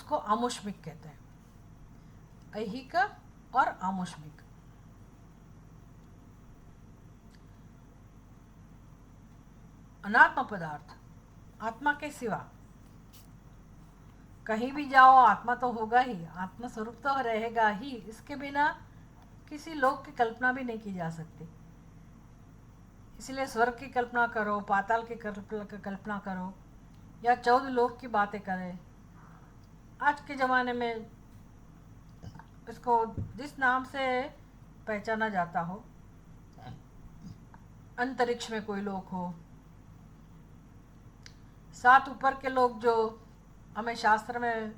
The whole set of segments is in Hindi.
उसको आमुष्मिक कहते हैं। ऐहिक और आमुष्मिक। अनात्म पदार्थ, आत्मा के सिवा कहीं भी जाओ आत्मा तो होगा ही, आत्मा स्वरूप तो रहेगा ही, इसके बिना किसी लोक की कल्पना भी नहीं की जा सकती। इसलिए स्वर्ग की कल्पना करो, पाताल की कल्पना करो, या 14 लोक की बातें करें, आज के ज़माने में इसको जिस नाम से पहचाना जाता हो, अंतरिक्ष में कोई लोक हो, 7 ऊपर के लोग जो हमें शास्त्र में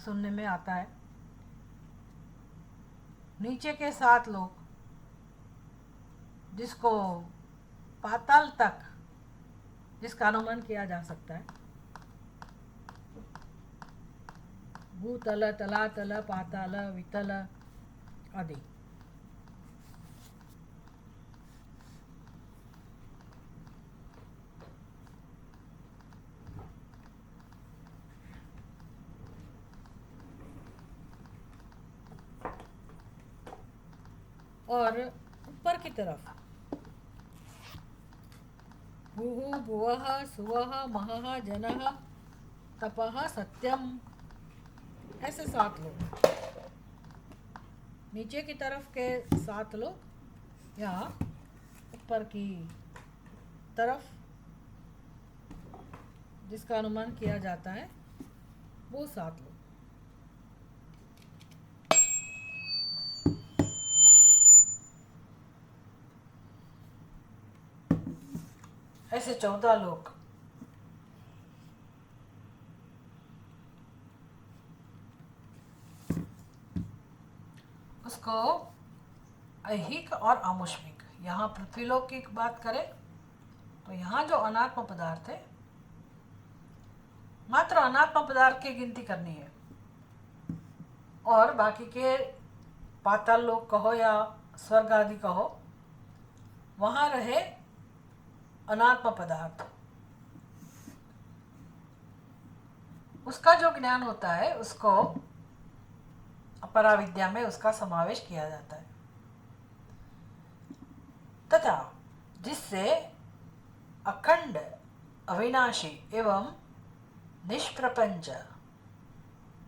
सुनने में आता है, नीचे के 7 लोग जिसको पाताल तक, जिसका अनुमान किया जा सकता है, भूतल, तलातल, पाताल, वितल आदि। और ऊपर की तरफ भूः भुवः सुवः महः जनः तपः सत्यम, ऐसे 7 लोग। नीचे की तरफ के 7 लोग या ऊपर की तरफ जिसका अनुमान किया जाता है वो 7 लोग। ऐसे 14 लोग। उसको ऐहिक और आमुष्मिक। यहाँ पृथ्वीलोक की बात करें तो यहाँ जो अनात्म पदार्थ है, मात्र अनात्म पदार्थ की गिनती करनी है, और बाकी के पाताल लोक कहो या स्वर्ग आदि कहो, वहाँ रहे अनात्म पदार्थ। उसका जो ज्ञान होता है उसको अपराविद्या में उसका समावेश किया जाता है, तथा जिससे अखंड, अविनाशी एवं निष्प्रपंच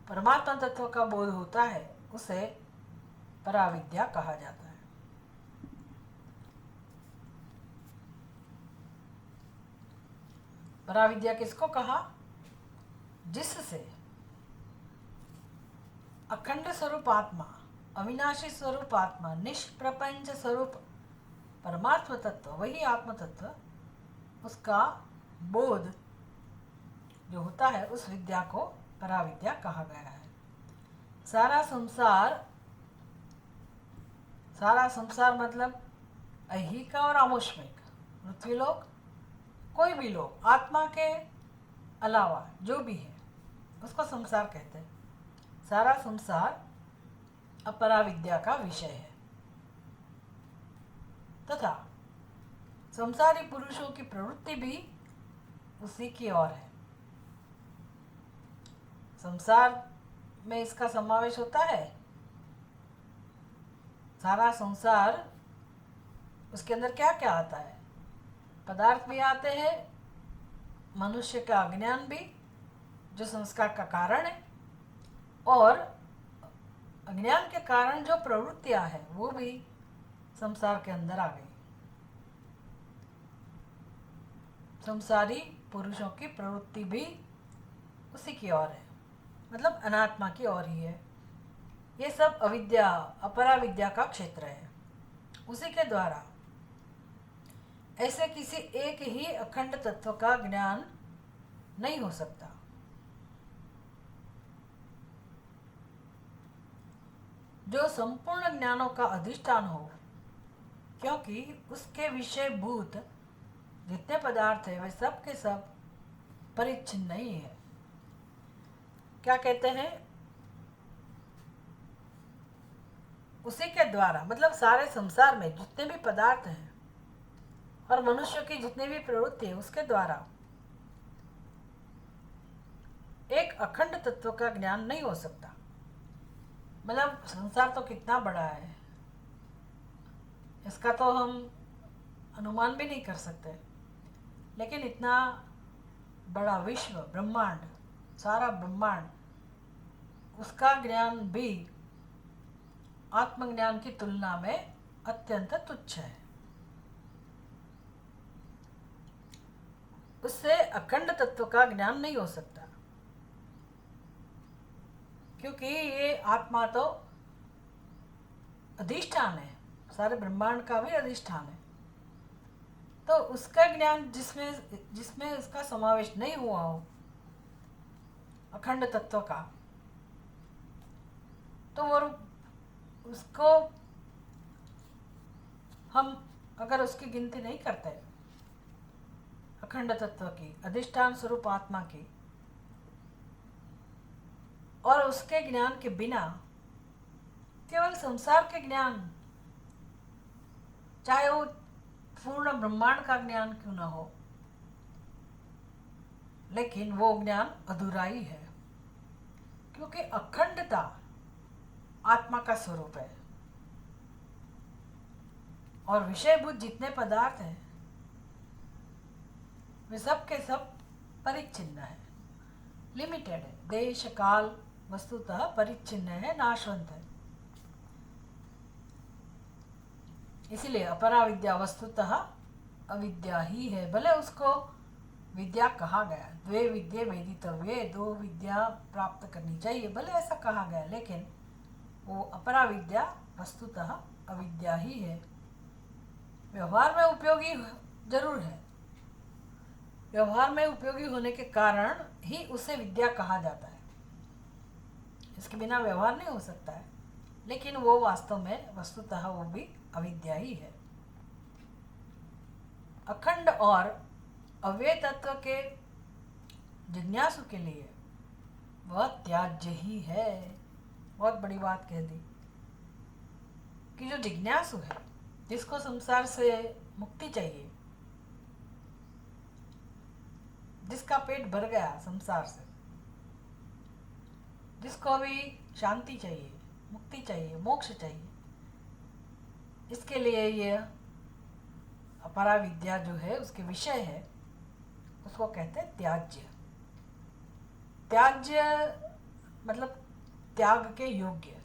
परमात्मा तत्व का बोध होता है, उसे पराविद्या कहा जाता है। पराविद्या किसको कहा? जिससे अखंड स्वरूप आत्मा, अविनाशी स्वरूप आत्मा, निष्प्रपंच स्वरूप परमात्मा तत्व, वही आत्म तत्व, उसका बोध जो होता है, उस विद्या को पराविद्या कहा गया है। सारा संसार मतलब ऐहिक और आमुष्मिक, पृथ्वीलोक, कोई भी लोग आत्मा के अलावा जो भी है उसको संसार कहते हैं। सारा संसार अपराविद्या का विषय है, तथा संसारी पुरुषों की प्रवृत्ति भी उसी की ओर है। संसार में इसका समावेश होता है, सारा संसार, उसके अंदर क्या क्या आता है? पदार्थ भी आते हैं, मनुष्य का अज्ञान भी जो संस्कार का कारण है, और अज्ञान के कारण जो प्रवृत्तियां हैं वो भी संसार के अंदर आ गई। संसारी पुरुषों की प्रवृत्ति भी उसी की ओर है, मतलब अनात्मा की ओर ही है। ये सब अविद्या, अपराविद्या का क्षेत्र है। उसी के द्वारा ऐसे किसी एक ही अखंड तत्व का ज्ञान नहीं हो सकता। जो संपूर्ण ज्ञानों का अधिष्ठान हो, क्योंकि उसके विषय भूत जितने पदार्थ है वे सब के सब परिच्छिन्न नहीं है। क्या कहते हैं? उसी के द्वारा, मतलब सारे संसार में जितने भी पदार्थ हैं और मनुष्य की जितनी भी प्रवृत्ति है, उसके द्वारा एक अखंड तत्व का ज्ञान नहीं हो सकता। मतलब संसार तो कितना बड़ा है, इसका तो हम अनुमान भी नहीं कर सकते, लेकिन इतना बड़ा विश्व, ब्रह्मांड, सारा ब्रह्मांड, उसका ज्ञान भी आत्मज्ञान की तुलना में अत्यंत तुच्छ है। उससे अखंड तत्व का ज्ञान नहीं हो सकता, क्योंकि ये आत्मा तो अधिष्ठान है, सारे ब्रह्मांड का भी अधिष्ठान है। तो उसका ज्ञान जिसमें जिसमें उसका समावेश नहीं हुआ हो, अखंड तत्व का, तो वो उसको हम अगर उसकी गिनती नहीं करते, अखंड तत्व की, अधिष्ठान स्वरूप आत्मा की, और उसके ज्ञान के बिना केवल संसार के ज्ञान, चाहे वो पूर्ण ब्रह्मांड का ज्ञान क्यों न हो, लेकिन वो ज्ञान अधूरा ही है, क्योंकि अखंडता आत्मा का स्वरूप है और विषयभूत जितने पदार्थ हैं वे सब के सब परिच्छिन्न है, लिमिटेड है, देश काल वस्तुतः परिच्छिन्न है, नाशवंत है। इसीलिए अपरा विद्या वस्तुतः अविद्या ही है, भले उसको विद्या कहा गया, द्वे विद्ये वेदितव्ये, दो विद्या प्राप्त करनी चाहिए, भले ऐसा कहा गया, लेकिन वो अपरा विद्या वस्तुतः अविद्या ही है। व्यवहार में उपयोगी जरूर है, व्यवहार में उपयोगी होने के कारण ही उसे विद्या कहा जाता है, इसके बिना व्यवहार नहीं हो सकता है, लेकिन वो वास्तव में वस्तुतः वो भी अविद्या ही है। अखंड और अव्यय तत्व के जिज्ञासु के लिए वह त्याज्य ही है। बहुत बड़ी बात कह दी कि जो जिज्ञासु है, जिसको संसार से मुक्ति चाहिए, जिसका पेट भर गया संसार से, जिसको अभी शांति चाहिए, मुक्ति चाहिए, मोक्ष चाहिए, इसके लिए ये अपरा विद्या जो है उसके विषय है, उसको कहते हैं त्याज्य। त्याज्य मतलब त्याग के योग्य,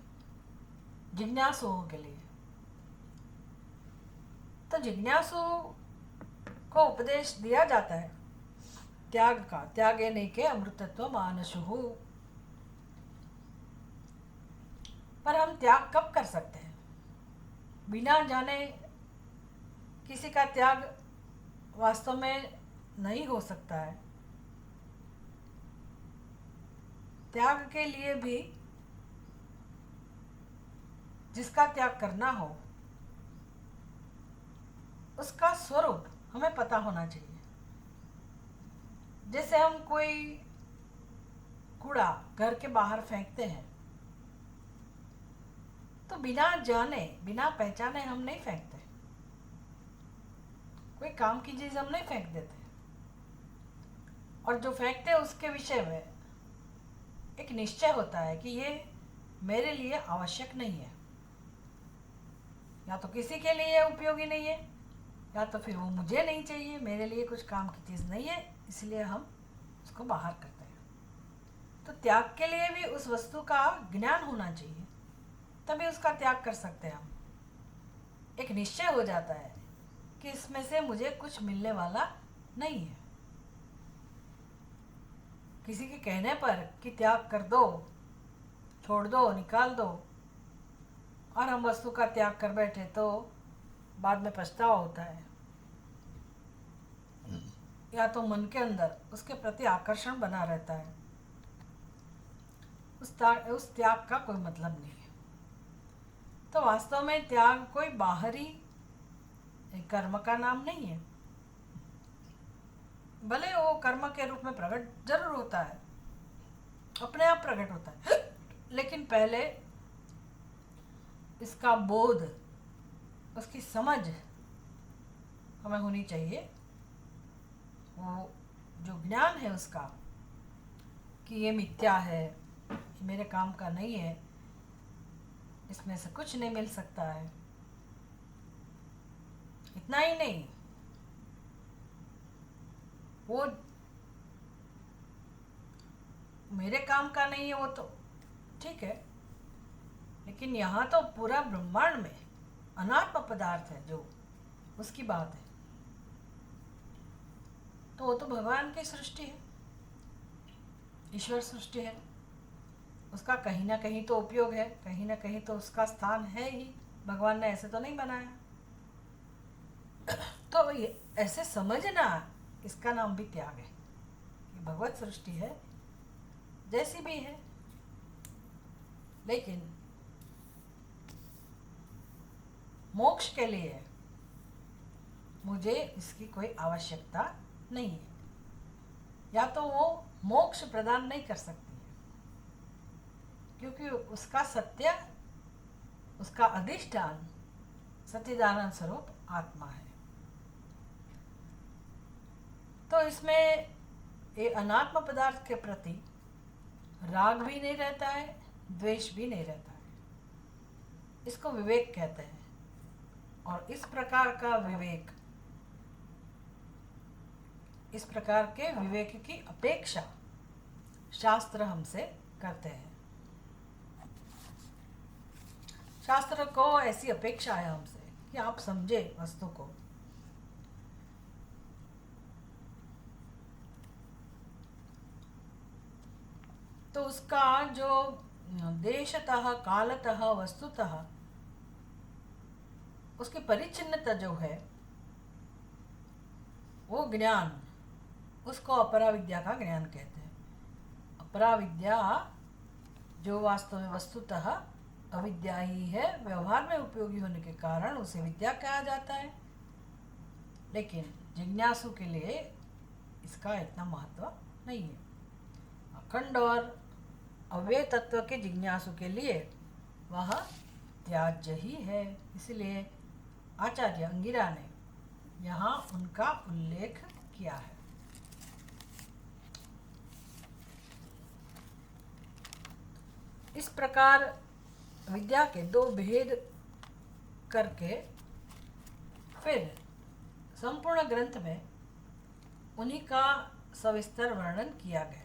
जिज्ञासुओं के लिए। तो जिज्ञासु को उपदेश दिया जाता है त्याग का, त्यागे नैके अमृतत्व मानशुः। पर हम त्याग कब कर सकते हैं? बिना जाने किसी का त्याग वास्तव में नहीं हो सकता है। त्याग के लिए भी जिसका त्याग करना हो उसका स्वरूप हमें पता होना चाहिए। जैसे हम कोई कूड़ा घर के बाहर फेंकते हैं तो बिना जाने बिना पहचाने हम नहीं फेंकते, कोई काम की चीज़ हम नहीं फेंक देते, और जो फेंकते हैं उसके विषय में एक निश्चय होता है कि ये मेरे लिए आवश्यक नहीं है, या तो किसी के लिए उपयोगी नहीं है, या तो फिर वो मुझे नहीं चाहिए, मेरे लिए कुछ काम की चीज़ नहीं है, इसलिए हम उसको बाहर करते हैं। तो त्याग के लिए भी उस वस्तु का ज्ञान होना चाहिए, तभी उसका त्याग कर सकते हैं हम। एक निश्चय हो जाता है कि इसमें से मुझे कुछ मिलने वाला नहीं है। किसी के कहने पर कि त्याग कर दो, छोड़ दो, निकाल दो, और हम वस्तु का त्याग कर बैठे तो बाद में पछतावा होता है, या तो मन के अंदर उसके प्रति आकर्षण बना रहता है। उस त्याग का कोई मतलब नहीं है। तो वास्तव में त्याग कोई बाहरी कर्म का नाम नहीं है, भले वो कर्म के रूप में प्रकट जरूर होता है, अपने आप प्रकट होता है, लेकिन पहले इसका बोध, उसकी समझ हमें होनी चाहिए। वो जो ज्ञान है उसका, कि ये मिथ्या है, ये मेरे काम का नहीं है, इसमें से कुछ नहीं मिल सकता है। इतना ही नहीं, वो मेरे काम का नहीं है वो तो ठीक है, लेकिन यहाँ तो पूरा ब्रह्मांड में अनात्म पदार्थ है जो, उसकी बात है। तो वो तो भगवान की सृष्टि है, ईश्वर सृष्टि है, उसका कहीं ना कहीं तो उपयोग है, कहीं ना कहीं तो उसका स्थान है ही। भगवान ने ऐसे तो नहीं बनाया। तो ये ऐसे समझना, इसका नाम भी त्याग है कि भगवत सृष्टि है, जैसी भी है, लेकिन मोक्ष के लिए मुझे इसकी कोई आवश्यकता नहीं है, या तो वो मोक्ष प्रदान नहीं कर सकती है, क्योंकि उसका सत्य, उसका अधिष्ठान सच्चिदानंद स्वरूप आत्मा है। तो इसमें ये अनात्म पदार्थ के प्रति राग भी नहीं रहता है, द्वेष भी नहीं रहता है। इसको विवेक कहते हैं, और इस प्रकार का विवेक, इस प्रकार के विवेक की अपेक्षा शास्त्र हमसे करते हैं। शास्त्र को ऐसी अपेक्षा है हमसे कि आप समझे वस्तु को। तो उसका जो देशतः कालतः वस्तुतः उसकी परिचिन्नता जो है, वो ज्ञान, उसको अपरा विद्या का ज्ञान कहते हैं। अपरा विद्या जो वास्तव में वस्तुतः अविद्या ही है, व्यवहार में उपयोगी होने के कारण उसे विद्या कहा जाता है, लेकिन जिज्ञासु के लिए इसका इतना महत्व नहीं है। अखंड और अव्यय तत्व के जिज्ञासु के लिए वह त्याज्य ही है। इसलिए आचार्य अंगिरा ने यहाँ उनका उल्लेख किया है। इस प्रकार विद्या के दो भेद करके फिर संपूर्ण ग्रंथ में उन्हीं का सविस्तर वर्णन किया गया।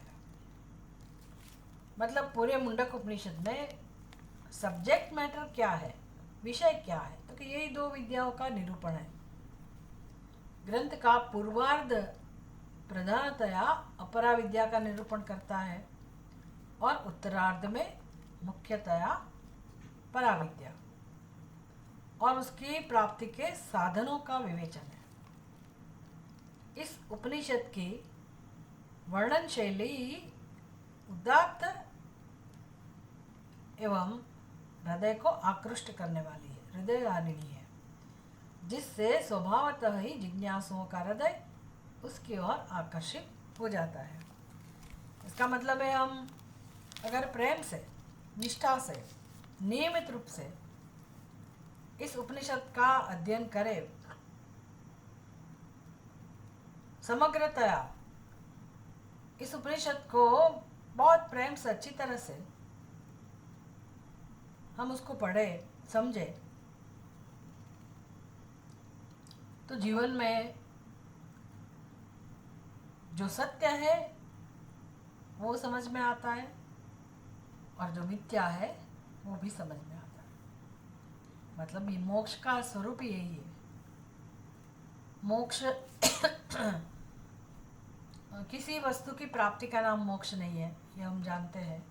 मतलब पूरे मुंडक उपनिषद में सब्जेक्ट मैटर क्या है, विषय क्या है, तो कि यही दो विद्याओं का निरूपण है। ग्रंथ का पूर्वार्ध प्रधानतया अपरा विद्या का निरूपण करता है और उत्तरार्ध में मुख्यतया पराविद्या और उसकी प्राप्ति के साधनों का विवेचन है। इस उपनिषद की वर्णन शैली उदात्त एवं हृदय को आकृष्ट करने वाली है, हृदय आनिनी है, जिससे स्वभावतः ही जिज्ञासुओं का हृदय उसकी ओर आकर्षित हो जाता है। इसका मतलब है, हम अगर प्रेम से, निष्ठा से, नियमित रूप से इस उपनिषद का अध्ययन करें, समग्रतया इस उपनिषद को बहुत प्रेम से, अच्छी तरह से हम उसको पढ़े, समझे, तो जीवन में जो सत्य है वो समझ में आता है और जो मिथ्या है वो भी समझ में आता है। मतलब ये मोक्ष का स्वरूप ही यही है। मोक्ष किसी वस्तु की प्राप्ति का नाम मोक्ष नहीं है, ये हम जानते हैं।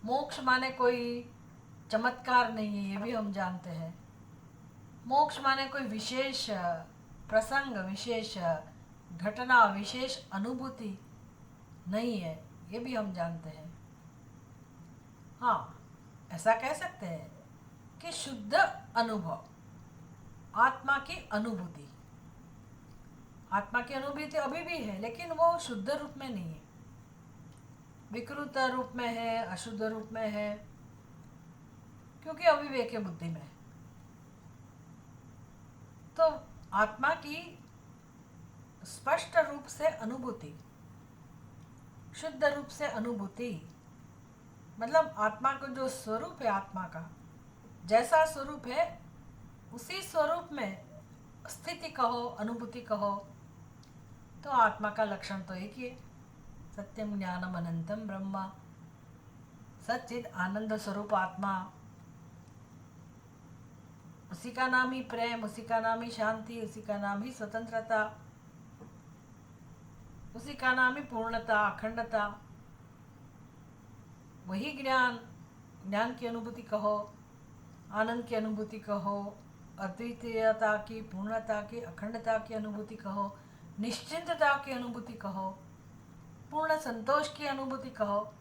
मोक्ष माने कोई चमत्कार नहीं है, ये भी हम जानते हैं। मोक्ष माने कोई विशेष प्रसंग, विशेष घटना, विशेष अनुभूति नहीं है, ये भी हम जानते हैं। हाँ, ऐसा कह सकते हैं कि शुद्ध अनुभव, आत्मा की अनुभूति, आत्मा की अनुभूति अभी भी है, लेकिन वो शुद्ध रूप में नहीं है, विकृत रूप में है, अशुद्ध रूप में है, क्योंकि अविवेक बुद्धि में है। तो आत्मा की स्पष्ट रूप से अनुभूति, शुद्ध रूप से अनुभूति, मतलब आत्मा को जो स्वरूप है, आत्मा का जैसा स्वरूप है उसी स्वरूप में स्थिति कहो, अनुभूति कहो, तो आत्मा का लक्षण तो एक ही है, सत्यम ज्ञानम अनंतम ब्रह्म, सच्चिद आनंद स्वरूप आत्मा। उसी का नाम ही प्रेम, उसी का नाम ही शांति, उसी का नाम ही स्वतंत्रता, उसी का नाम ही पूर्णता, अखंडता। वही ज्ञान, ज्ञान की अनुभूति कहो, आनंद की अनुभूति कहो, अद्वितीयता की, पूर्णता की, अखंडता की अनुभूति कहो, निश्चिंतता की अनुभूति कहो, पूर्ण संतोष की अनुभूति कहो।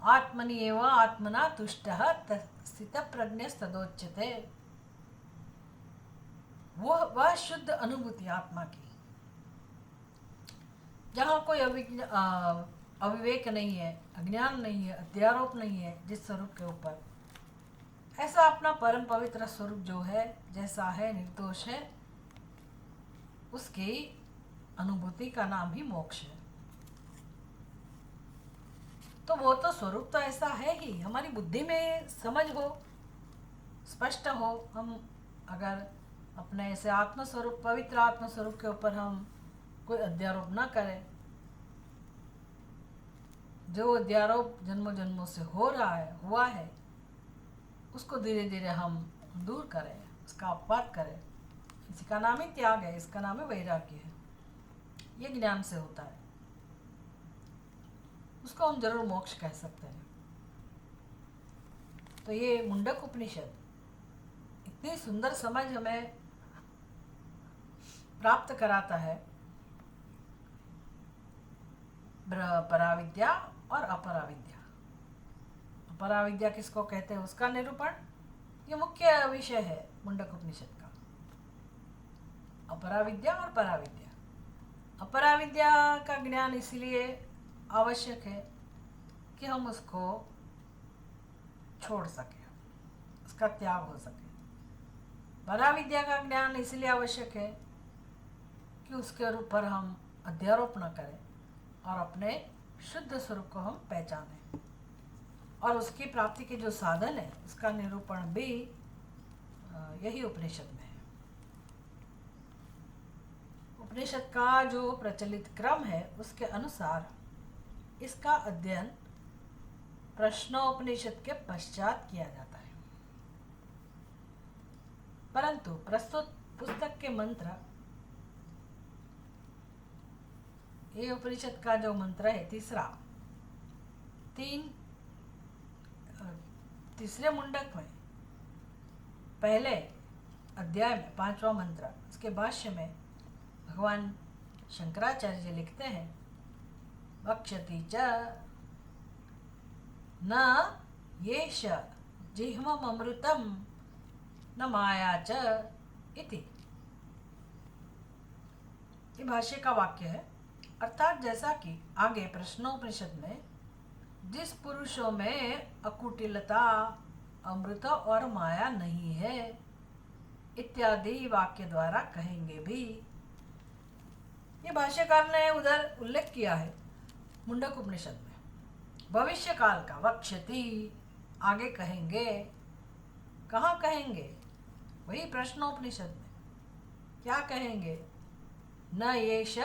आत्मनि एव आत्मना तुष्टः स्थित प्रज्ञस्तदोच्यते। वह शुद्ध अनुभूति आत्मा की, जहाँ कोई अविवेक नहीं है, अज्ञान नहीं है, अध्यारोप नहीं है जिस स्वरूप के ऊपर, ऐसा अपना परम पवित्र स्वरूप जो है, जैसा है, निर्दोष है, उसकी अनुभूति का नाम ही मोक्ष है। तो वो तो स्वरूप तो ऐसा है ही, हमारी बुद्धि में समझ हो, स्पष्ट हो। हम अगर अपने ऐसे आत्मस्वरूप, पवित्र आत्मस्वरूप के ऊपर हम कोई अध्यारोप ना करें, जो अध्यारोप जन्मों जन्मों से हो रहा है, हुआ है, उसको धीरे धीरे हम दूर करें, उसका अपवाद करें। इसी का नाम ही त्याग है, इसका नाम है वैराग्य है। ये ज्ञान से होता है, उसको हम जरूर मोक्ष कह सकते हैं। तो ये मुंडक उपनिषद इतनी सुंदर समझ हमें प्राप्त कराता है, पराविद्या और अपराविद्या। अपराविद्या किसको कहते हैं, उसका निरूपण ये मुख्य विषय है मुंडक उपनिषद का, अपराविद्या और पराविद्या। अपराविद्या का ज्ञान इसलिए आवश्यक है कि हम उसको छोड़ सकें, उसका त्याग हो सके। पराविद्या का ज्ञान इसलिए आवश्यक है कि उसके ऊपर हम अध्यारोप न करें और अपने शुद्ध स्वरूप को हम पहचानें, और उसकी प्राप्ति के जो साधन है उसका निरूपण भी यही उपनिषद में है। उपनिषद का जो प्रचलित क्रम है उसके अनुसार इसका अध्ययन प्रश्नोपनिषद के पश्चात किया जाता है, परंतु प्रस्तुत पुस्तक के मंत्र, ये उपनिषद का जो मंत्र है तीसरे मुंडक में, पहले अध्याय में 5वां मंत्र, उसके भाष्य में भगवान शंकराचार्य जी लिखते हैं, वक्ष्यति च न येष जिह्मम् अमृतम न माया च इति। ये भाष्य का वाक्य है। अर्थात जैसा कि आगे प्रश्नोपनिषद में जिस पुरुषों में अकुटिलता, अमृत और माया नहीं है इत्यादि वाक्य द्वारा कहेंगे भी। ये भाष्यकार ने उधर उल्लेख किया है मुंडक उपनिषद में, भविष्य काल का, वक्ष्यति, आगे कहेंगे। कहाँ कहेंगे? वही प्रश्नोपनिषद में। क्या कहेंगे? न येष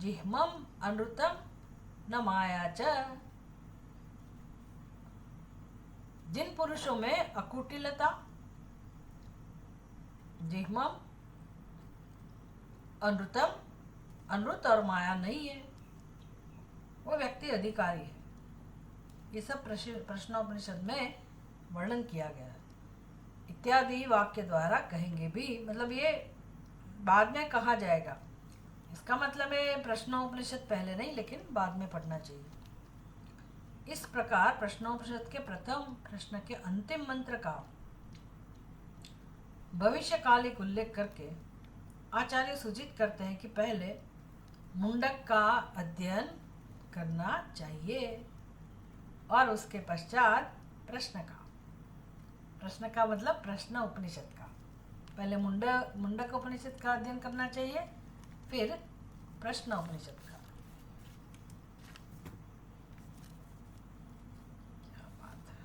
जिह्मम् अनृतम न माया च। जिन पुरुषों में अकुटिलता, जिह्मम्, अनृतम, अनृत और माया नहीं है, वो व्यक्ति अधिकारी है। ये सब प्रश्नोपनिषद में वर्णन किया गया है। इत्यादि वाक्य द्वारा कहेंगे भी, मतलब ये बाद में कहा जाएगा। इसका मतलब है प्रश्नोपनिषद पहले नहीं, लेकिन बाद में पढ़ना चाहिए। इस प्रकार प्रश्नोपनिषद के प्रथम प्रश्न के अंतिम मंत्र का भविष्यकालिक उल्लेख करके आचार्य सूचित करते हैं कि पहले मुंडक का अध्ययन करना चाहिए और उसके पश्चात प्रश्न का मतलब प्रश्न उपनिषद का। पहले मुंडक उपनिषद का अध्ययन करना चाहिए, फिर प्रश्न उपनिषद का। क्या बात है।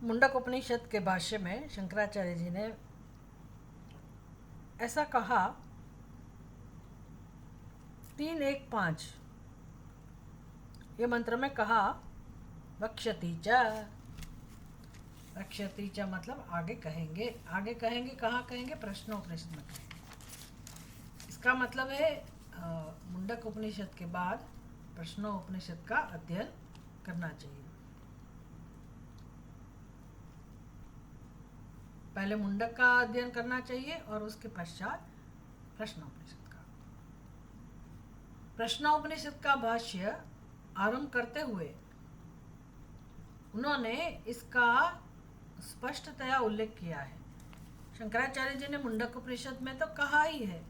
मुंडक उपनिषद के भाष्य में शंकराचार्य जी ने ऐसा कहा, 3-1-5 ये मंत्र में कहा, वक्ष्यति च। वक्ष्यति च मतलब आगे कहेंगे। आगे कहेंगे कहाँ कहेंगे? प्रश्नोपनिषद में कहेंगे। इसका मतलब है मुंडक उपनिषद के बाद प्रश्नोपनिषद का अध्ययन करना चाहिए। पहले मुंडक का अध्ययन करना चाहिए और उसके पश्चात प्रश्नोपनिषद का। प्रश्नोपनिषद का भाष्य आरंभ करते हुए उन्होंने इसका स्पष्टतया उल्लेख किया है। शंकराचार्य जी ने मुंडक उपनिषद में तो कहा ही है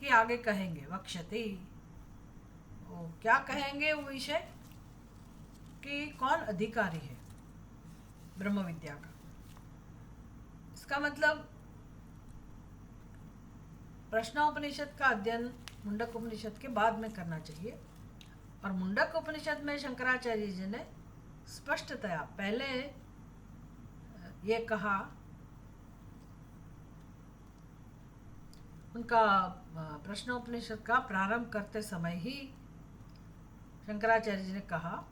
कि आगे कहेंगे वक्ष्यति। वो क्या कहेंगे? वो विषय कि कौन अधिकारी है ब्रह्म विद्या का। इसका मतलब प्रश्नोपनिषद का अध्ययन मुंडक उपनिषद के बाद में करना चाहिए। और मुंडक उपनिषद में शंकराचार्य जी ने स्पष्टतया पहले ये कहा, उनका प्रश्नोपनिषद का प्रारंभ करते समय ही शंकराचार्य जी ने कहा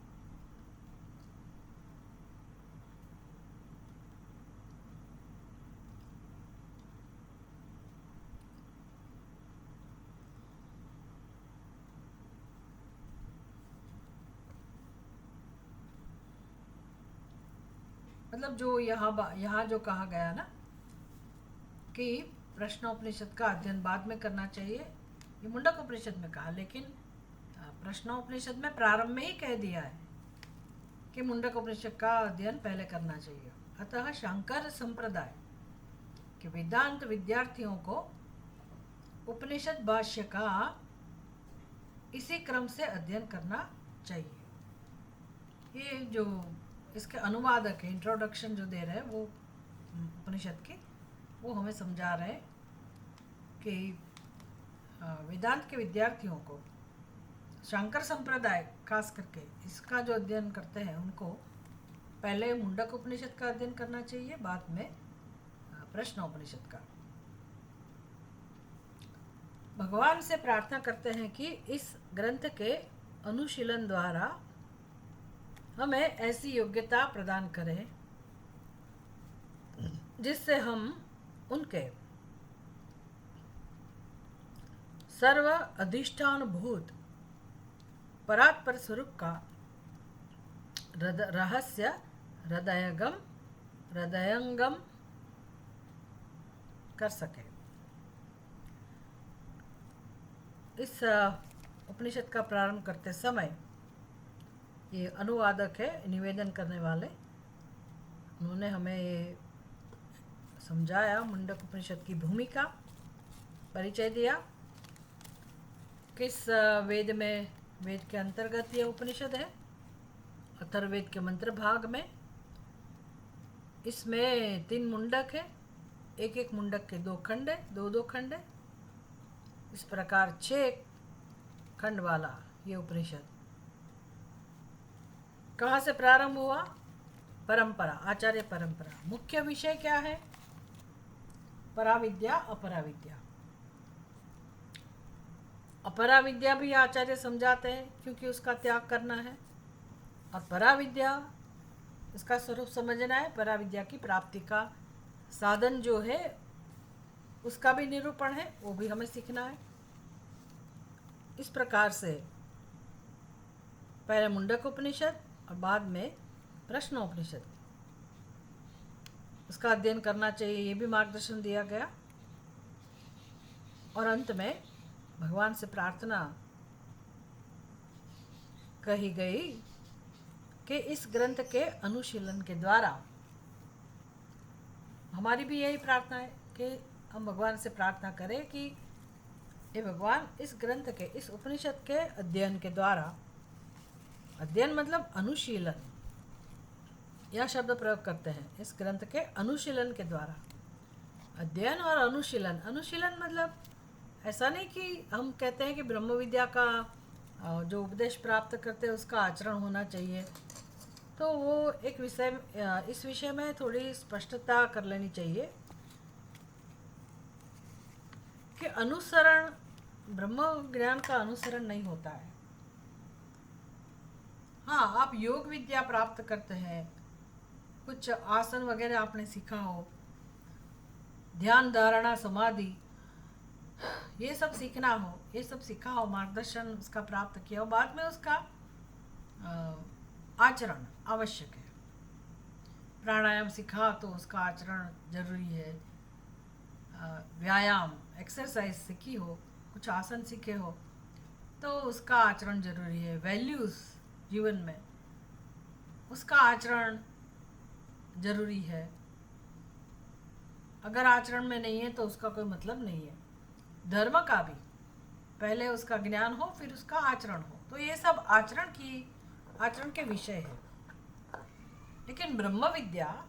मतलब जो यहाँ जो कहा गया ना कि प्रश्नोपनिषद का अध्ययन बाद में करना चाहिए, ये मुंडक उपनिषद में कहा, लेकिन प्रश्नोपनिषद में प्रारंभ में ही कह दिया है कि मुंडक उपनिषद का अध्ययन पहले करना चाहिए। अतः शंकर संप्रदाय के वेदांत विद्यार्थियों को उपनिषद भाष्य का इसी क्रम से अध्ययन करना चाहिए। ये जो इसके अनुवादक है, इंट्रोडक्शन जो दे रहे हैं वो उपनिषद की, वो हमें समझा रहे हैं कि वेदांत के विद्यार्थियों को, शंकर संप्रदाय खास करके इसका जो अध्ययन करते हैं, उनको पहले मुंडक उपनिषद का अध्ययन करना चाहिए, बाद में प्रश्नोपनिषद का। भगवान से प्रार्थना करते हैं कि इस ग्रंथ के अनुशीलन द्वारा हमें ऐसी योग्यता प्रदान करें जिससे हम उनके सर्व अधिष्ठान भूत परात्पर स्वरूप का रहस्य हृदयंगम कर सके। इस उपनिषद का प्रारंभ करते समय ये अनुवादक है, निवेदन करने वाले, उन्होंने हमें ये समझाया, मुंडक उपनिषद की भूमिका, परिचय दिया, किस वेद में, वेद के अंतर्गत ये उपनिषद है, अथर्ववेद के मंत्र भाग में। इसमें 3 मुंडक है, एक एक मुंडक के 2 खंड है, 2-2 खंड है। इस प्रकार 6 खंड वाला ये उपनिषद कहाँ से प्रारंभ हुआ? परंपरा, आचार्य परंपरा। मुख्य विषय क्या है? पराविद्या, अपराविद्या। अपराविद्या भी आचार्य समझाते हैं क्योंकि उसका त्याग करना है, और पराविद्या इसका स्वरूप समझना है। पराविद्या की प्राप्ति का साधन जो है उसका भी निरूपण है, वो भी हमें सीखना है। इस प्रकार से पहले मुंडक उपनिषद और बाद में प्रश्नोपनिषद, उसका अध्ययन करना चाहिए, ये भी मार्गदर्शन दिया गया। और अंत में भगवान से प्रार्थना कही गई कि इस ग्रंथ के अनुशीलन के द्वारा, हमारी भी यही प्रार्थना है कि हम भगवान से प्रार्थना करें कि हे भगवान, इस ग्रंथ के, इस उपनिषद के अध्ययन के द्वारा, अध्ययन मतलब अनुशीलन, यह शब्द प्रयोग करते हैं, इस ग्रंथ के अनुशीलन के द्वारा। अध्ययन और अनुशीलन, अनुशीलन मतलब ऐसा नहीं कि हम कहते हैं कि ब्रह्म विद्या का जो उपदेश प्राप्त करते हैं उसका आचरण होना चाहिए, तो वो एक विषय, इस विषय में थोड़ी स्पष्टता कर लेनी चाहिए कि अनुसरण, ब्रह्म ज्ञान का अनुसरण नहीं होता है। हाँ, आप योग विद्या प्राप्त करते हैं, कुछ आसन वगैरह आपने सीखा हो, ध्यान धारणा समाधि, ये सब सीखना हो, ये सब सीखा हो, मार्गदर्शन उसका प्राप्त किया हो, बाद में उसका आचरण आवश्यक है। प्राणायाम सीखा तो उसका आचरण जरूरी है। व्यायाम, एक्सरसाइज सीखी हो, कुछ आसन सीखे हो, तो उसका आचरण जरूरी है। वैल्यूज़ जीवन में, उसका आचरण जरूरी है। अगर आचरण में नहीं है तो उसका कोई मतलब नहीं है। धर्म का भी पहले उसका ज्ञान हो, फिर उसका आचरण हो, तो ये सब आचरण के विषय है। लेकिन ब्रह्म विद्या,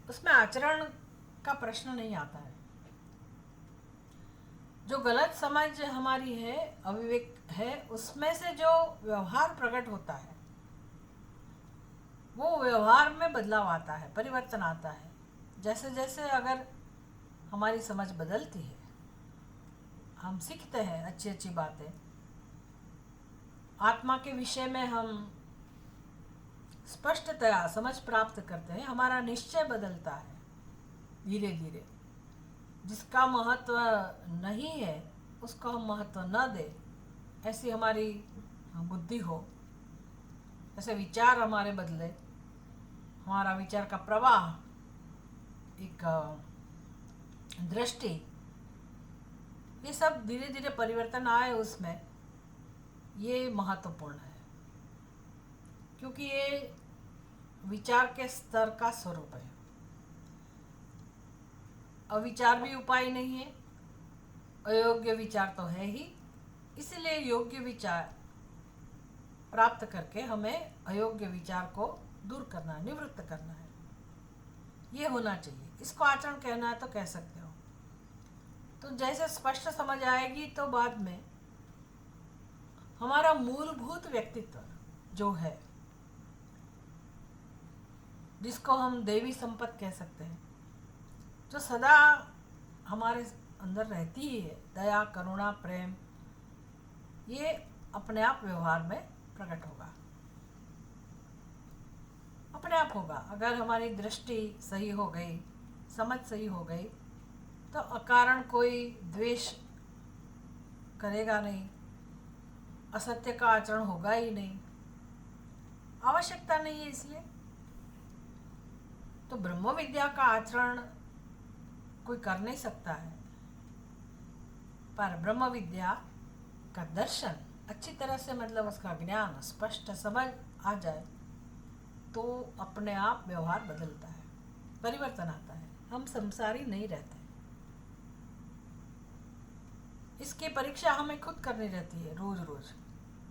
उसमें आचरण का प्रश्न नहीं आता है। जो गलत समझ हमारी है, अविवेक है, उसमें से जो व्यवहार प्रकट होता है, वो व्यवहार में बदलाव आता है, परिवर्तन आता है। जैसे जैसे अगर हमारी समझ बदलती है, हम सीखते हैं अच्छी अच्छी बातें, आत्मा के विषय में हम स्पष्टतया समझ प्राप्त करते हैं, हमारा निश्चय बदलता है धीरे धीरे। जिसका महत्व नहीं है उसको हम महत्व न दे, ऐसी हमारी बुद्धि हो, ऐसे विचार हमारे बदले, हमारा विचार का प्रवाह, एक दृष्टि, ये सब धीरे धीरे परिवर्तन आए उसमें, ये महत्वपूर्ण है। क्योंकि ये विचार के स्तर का स्वरूप है। अविचार भी उपाय नहीं है, अयोग्य विचार तो है ही, इसलिए योग्य विचार प्राप्त करके हमें अयोग्य विचार को दूर करना है, निवृत्त करना है, ये होना चाहिए। इसको आचरण कहना है तो कह सकते हो। तो जैसे स्पष्ट समझ आएगी तो बाद में हमारा मूलभूत व्यक्तित्व जो है, जिसको हम देवी संपत्ति कह सकते हैं, जो सदा हमारे अंदर रहती ही है, दया, करुणा, प्रेम, ये अपने आप व्यवहार में प्रकट होगा, अपने आप होगा। अगर हमारी दृष्टि सही हो गई, समझ सही हो गई, तो अकारण कोई द्वेष करेगा नहीं, असत्य का आचरण होगा ही नहीं, आवश्यकता नहीं है। इसलिए तो ब्रह्म विद्या का आचरण कोई कर नहीं सकता है, पर ब्रह्म विद्या का दर्शन अच्छी तरह से, मतलब उसका ज्ञान स्पष्ट समझ आ जाए तो अपने आप व्यवहार बदलता है, परिवर्तन आता है, हम संसारी नहीं रहते। इसकी परीक्षा हमें खुद करनी रहती है रोज रोज,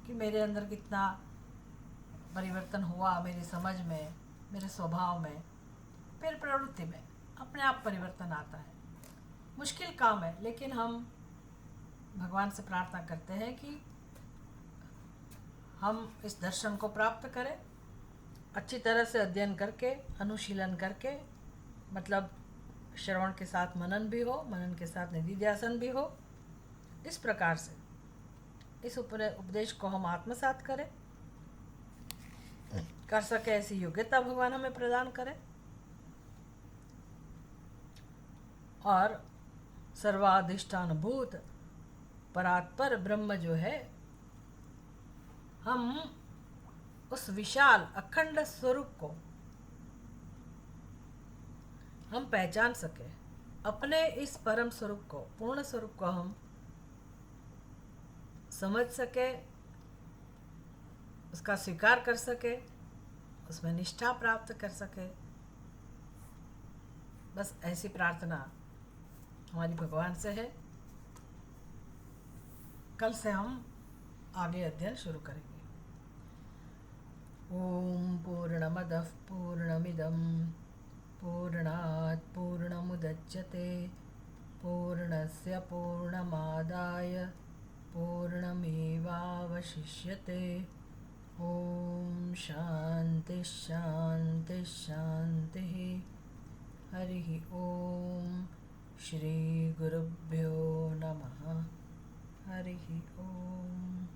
कि मेरे अंदर कितना परिवर्तन हुआ, मेरी समझ में, मेरे स्वभाव में, फिर प्रवृत्ति में अपने आप परिवर्तन आता है। मुश्किल काम है, लेकिन हम भगवान से प्रार्थना करते हैं कि हम इस दर्शन को प्राप्त करें, अच्छी तरह से अध्ययन करके, अनुशीलन करके, मतलब श्रवण के साथ मनन भी हो, मनन के साथ निधिध्यासन भी हो। इस प्रकार से इस उपदेश को हम आत्मसात करें, कर सके ऐसी योग्यता भगवान हमें प्रदान करें, और सर्वाधिष्ठान भूत परात्पर ब्रह्म जो है, हम उस विशाल अखंड स्वरूप को हम पहचान सके, अपने इस परम स्वरूप को, पूर्ण स्वरूप को हम समझ सके, उसका स्वीकार कर सके, उसमें निष्ठा प्राप्त कर सके। बस ऐसी प्रार्थना हमारी भगवान से है। कल से हम आगे अध्ययन शुरू करेंगे। ओम पूर्णमदः पूर्णमिदं पूर्णात् पूर्णमुदच्यते पूर्णस्य पूर्णमादाय पूर्णमेवावशिष्यते। ओम शांति शांति शांति। हरि ओम। श्री गुरुभ्यो नमः। हरि ओम।